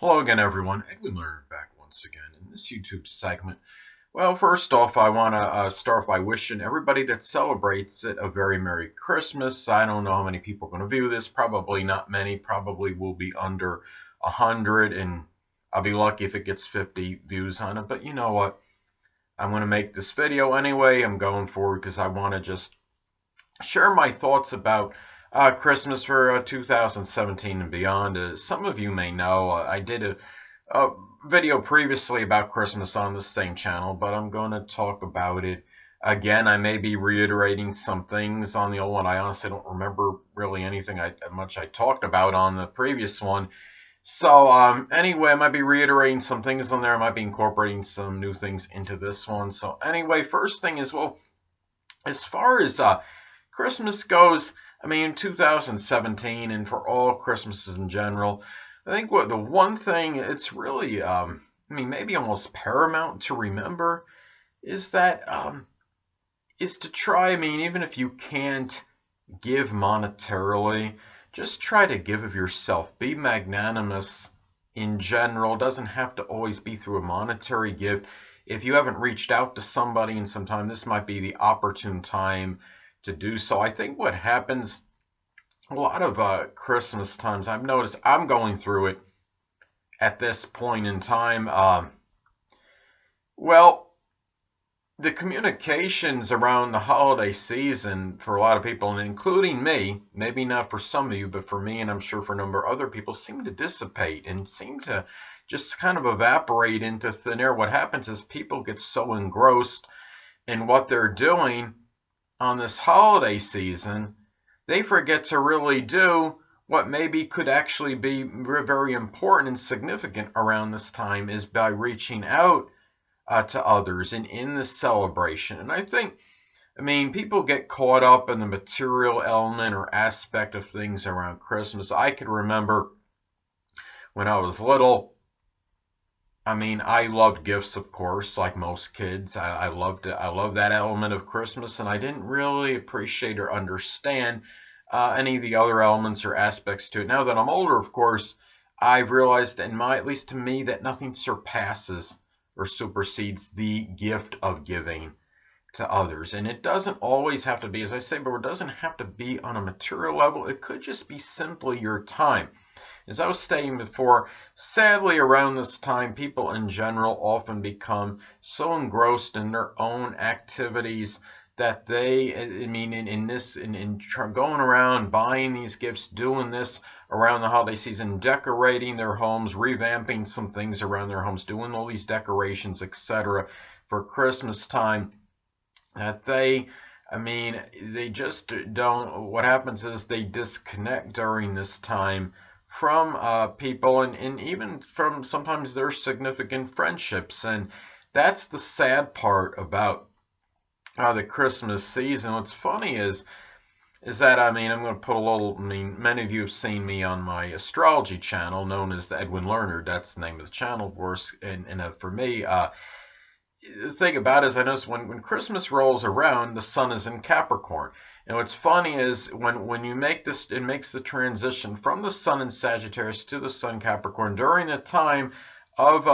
Hello again, everyone. Edwin Learnard back once again in this YouTube segment. Well, first off, I want to start by wishing everybody that celebrates it a very Merry Christmas. I don't know how many people are going to view this. Probably not many. Probably will be under 100, and I'll be lucky if it gets 50 views on it. But you know what? I'm going to make this video anyway. I'm going forward because I want to just share my thoughts about Christmas for 2017 and beyond. Some of you may know I did a video previously about Christmas on the same channel, but I'm going to talk about it again. I may be reiterating some things on the old one. I honestly don't remember really anything much I talked about on the previous one. So anyway, I might be reiterating some things on there. I might be incorporating some new things into this one. So anyway, first thing is, well, as far as Christmas goes, I mean, 2017 and for all Christmases in general, I think what the one thing it's really, I mean, maybe almost paramount to remember is that is to try. I mean, even if you can't give monetarily, just try to give of yourself. Be magnanimous in general. It doesn't have to always be through a monetary gift. If you haven't reached out to somebody in some time, this might be the opportune time to do so. I think what happens a lot of Christmas times, I've noticed I'm going through it at this point in time. Well, the communications around the holiday season for a lot of people, and including me, maybe not for some of you, but for me, and I'm sure for a number of other people, seem to dissipate and seem to just kind of evaporate into thin air. What happens is people get so engrossed in what they're doing on this holiday season, they forget to really do what maybe could actually be very important and significant around this time, is by reaching out to others and in the celebration. And I mean, people get caught up in the material element or aspect of things around Christmas. I could remember when I was little, I mean, I loved gifts, of course, like most kids. I loved it. I loved that element of Christmas, and I didn't really appreciate or understand any of the other elements or aspects to it. Now that I'm older, of course, I've realized, at least to me, that nothing surpasses or supersedes the gift of giving to others. And it doesn't always have to be, as I say, but it doesn't have to be on a material level. It could just be simply your time. As I was saying before, sadly around this time, people in general often become so engrossed in their own activities that they, I mean, in going around buying these gifts, doing this around the holiday season, decorating their homes, revamping some things around their homes, doing all these decorations, etc. for Christmas time, that they, I mean, they just don't, what happens is they disconnect during this time from people and even from sometimes their significant friendships. And that's the sad part about the Christmas season. What's funny is that, I mean, I'm going to put a little, I mean, many of you have seen me on my astrology channel known as Edwin Learnard. That's the name of the channel, of course. And for me, the thing about it is I notice when Christmas rolls around, the sun is in Capricorn. And what's funny is when you make this, it makes the transition from the sun in Sagittarius to the sun Capricorn during the time of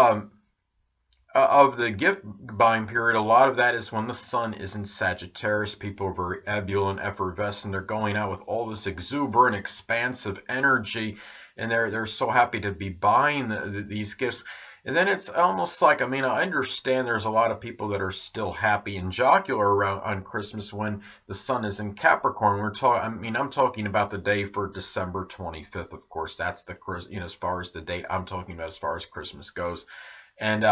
the gift buying period. A lot of that is when the sun is in Sagittarius. People are very ebullient, effervescent. They're going out with all this exuberant, expansive energy, and they're so happy to be buying these gifts. And then it's almost like, I mean, I understand there's a lot of people that are still happy and jocular around on Christmas when the sun is in Capricorn. I'm talking about the day for December 25th, of course. That's the, as far as the date I'm talking about as far as Christmas goes. And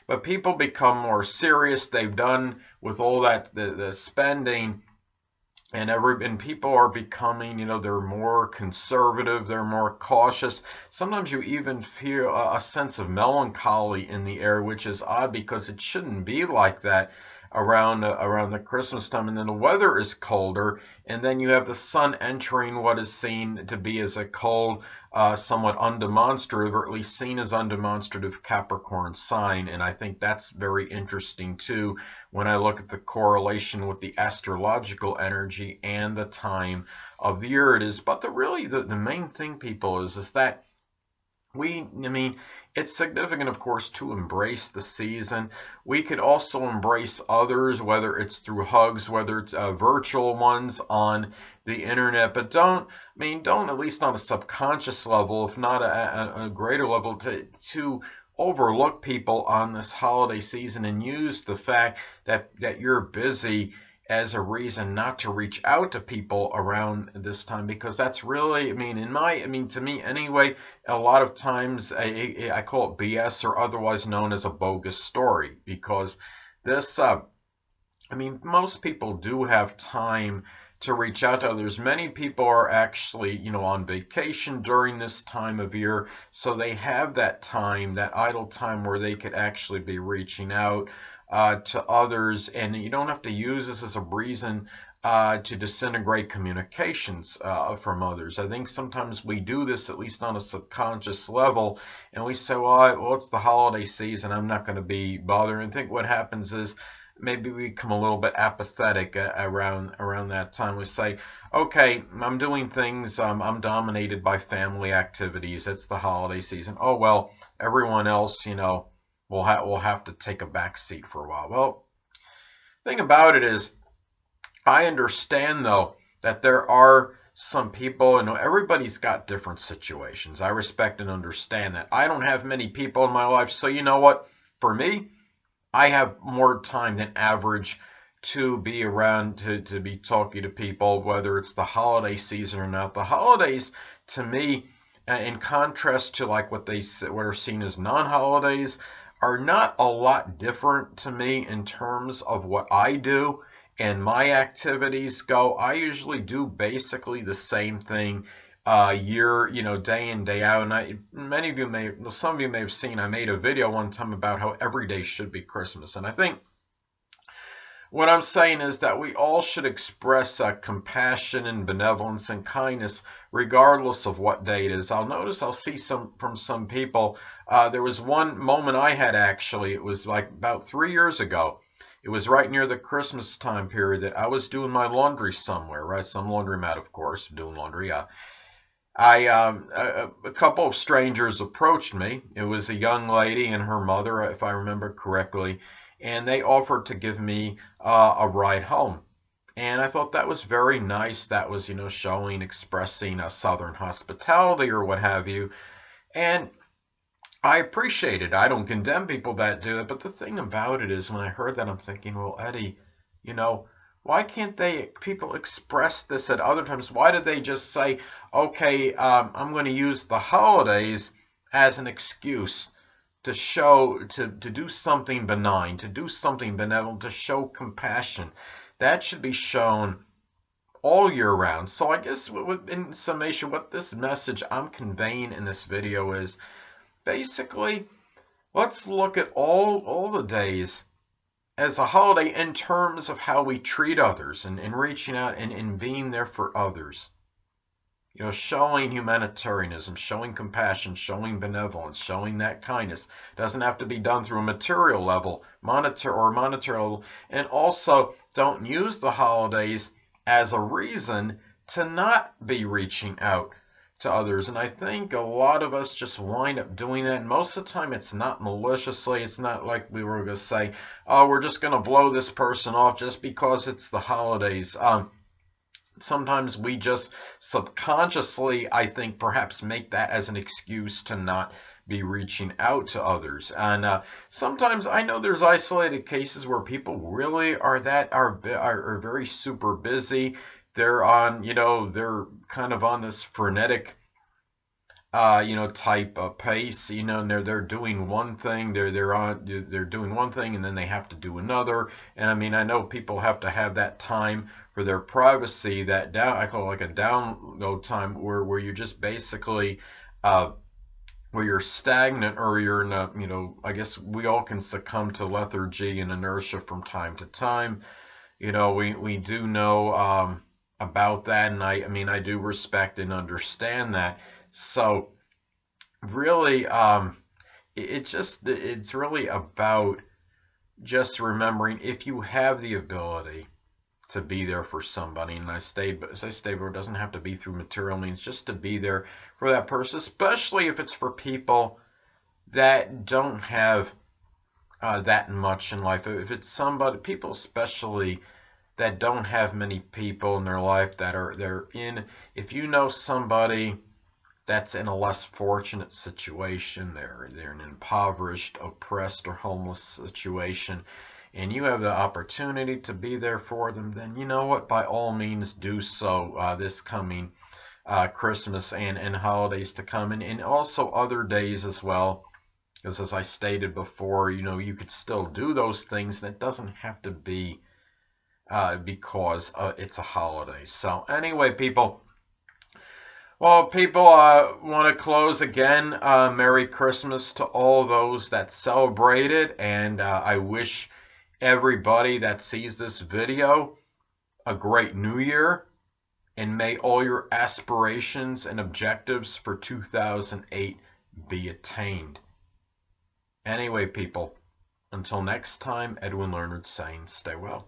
but people become more serious. They've done with all that the spending, and people are becoming, they're more conservative, they're more cautious. Sometimes you even feel a sense of melancholy in the air, which is odd because it shouldn't be like that around the Christmas time. And then the weather is colder, and then you have the sun entering what is seen to be as a cold, somewhat undemonstrative, or at least seen as undemonstrative Capricorn sign. And I think that's very interesting too when I look at the correlation with the astrological energy and the time of the year it is. But the main thing, people, is that I mean, it's significant, of course, to embrace the season. We could also embrace others, whether it's through hugs, whether it's virtual ones on the internet. But don't, at least on a subconscious level, if not a greater level, to overlook people on this holiday season and use the fact that you're busy as a reason not to reach out to people around this time, because that's really, to me anyway, a lot of times I call it BS, or otherwise known as a bogus story, because this, most people do have time to reach out to others. Many people are actually, on vacation during this time of year, so they have that time, that idle time, where they could actually be reaching out to others, and you don't have to use this as a reason to disintegrate communications from others. I think sometimes we do this, at least on a subconscious level, and we say, well, it's the holiday season, I'm not going to be bothered. And I think what happens is maybe we become a little bit apathetic around that time. We say, okay, I'm doing things, I'm dominated by family activities, it's the holiday season. Oh, well, everyone else, we'll have to take a back seat for a while. Well, the thing about it is, I understand, though, that there are some people, everybody's got different situations. I respect and understand that. I don't have many people in my life, so you know what? For me, I have more time than average to be around, to be talking to people, whether it's the holiday season or not. The holidays, to me, in contrast to like what are seen as non-holidays, are not a lot different to me in terms of what I do and my activities go. I usually do basically the same thing day in, day out. And some of you may have seen, I made a video one time about how every day should be Christmas. And I think what I'm saying is that we all should express compassion and benevolence and kindness regardless of what day it is. I'll see from some people. There was one moment I had, actually, it was like about 3 years ago. It was right near the Christmas time period that I was doing my laundry somewhere, right? Some laundromat, of course, doing laundry. A couple of strangers approached me. It was a young lady and her mother, if I remember correctly, and they offered to give me a ride home. And I thought that was very nice. That was, expressing a Southern hospitality or what have you. And I appreciate it. I don't condemn people that do it. But the thing about it is, when I heard that, I'm thinking, well, Eddie, why can't people express this at other times? Why did they just say, okay, I'm going to use the holidays as an excuse to do something benign, to do something benevolent, to show compassion? That should be shown all year round. So I guess in summation, what this message I'm conveying in this video is, basically, let's look at all the days as a holiday in terms of how we treat others, and reaching out and being there for others. Showing humanitarianism, showing compassion, showing benevolence, showing that kindness. Doesn't have to be done through a material level, monetary level. And also, don't use the holidays as a reason to not be reaching out to others. And I think a lot of us just wind up doing that. And most of the time, it's not maliciously. It's not like we were going to say, oh, we're just going to blow this person off just because it's the holidays. Sometimes we just subconsciously, I think, perhaps make that as an excuse to not be reaching out to others. And sometimes I know there's isolated cases where people really are very super busy. They're on, they're kind of on this frenetic, type of pace, and they're doing one thing, they're doing one thing, and then they have to do another. And I know people have to have that time for their privacy, I call it like a download time, where you're just basically, where you're stagnant, or you're in I guess we all can succumb to lethargy and inertia from time to time. We do know about that, and I do respect and understand that. So really, it's really about just remembering, if you have the ability to be there for somebody. And I stayed, but as I stayed, it doesn't have to be through material means, just to be there for that person, especially if it's for people that don't have that much in life. If it's somebody, people especially that don't have many people in their life they're in, if you know somebody that's in a less fortunate situation, they're in an impoverished, oppressed, or homeless situation, and you have the opportunity to be there for them, then you know what, by all means do so this coming Christmas and holidays to come, and also other days as well. Because as I stated before, you know, you could still do those things, and it doesn't have to be because it's a holiday. So anyway, people, well, people, want to close again. Merry Christmas to all those that celebrate it, and I wish everybody that sees this video a great New Year, and may all your aspirations and objectives for 2008 be attained. Anyway, people, until next time, Edwin Learnard saying stay well.